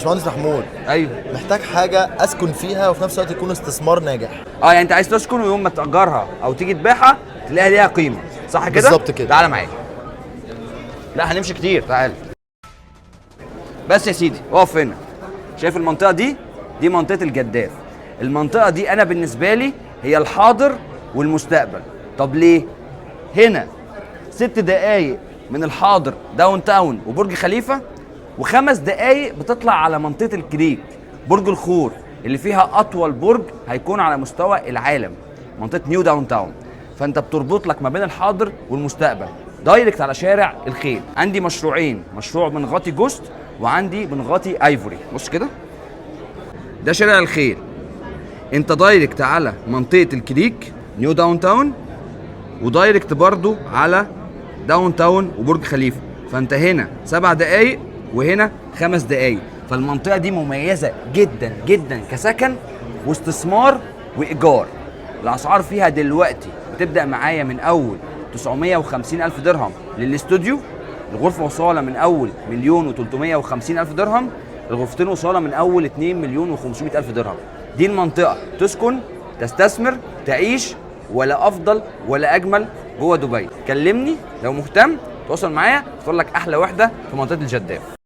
باشمهندس محمود، ايوه. محتاج حاجه اسكن فيها وفي نفس الوقت يكون استثمار ناجح. يعني انت عايز تسكن ويوم ما تأجرها او تيجي تبيعها تلاقيها ليها قيمه، صح كده؟ بالظبط كده. تعالى معايا. لا هنمشي كتير، تعالى. بس يا سيدي اقف هنا. شايف المنطقه دي؟ دي منطقه الجداف. المنطقه دي انا بالنسبه لي هي الحاضر والمستقبل. طب ليه؟ هنا 6 دقايق من الحاضر داون تاون وبرج خليفه، و5 دقايق بتطلع على منطقه الكريك برج الخور اللي فيها اطول برج هيكون على مستوى العالم، منطقه نيو داون تاون. فانت بتربط لك ما بين الحاضر والمستقبل دايركت على شارع الخيل. عندي مشروعين، مشروع بنغطي جوست وعندي بنغطي ايفوري. بص كده، ده شارع الخيل، انت دايركت على منطقه الكريك نيو داون تاون، ودايركت برضو على داون تاون وبرج خليفه. فانت هنا 7 دقايق وهنا 5 دقايق. فالمنطقه دي مميزه جدا جدا كسكن واستثمار وايجار. الاسعار فيها دلوقتي بتبدا معايا من اول 950,000 درهم للاستوديو، الغرفه وصاله من اول 1,350,000 درهم، الغرفتين وصاله من اول 2,500,000 درهم. دي المنطقه تسكن، تستثمر، تعيش، ولا افضل ولا اجمل جوه دبي. كلمني لو مهتم، تواصل معايا، تقول لك احلى وحده في منطقه الجداف.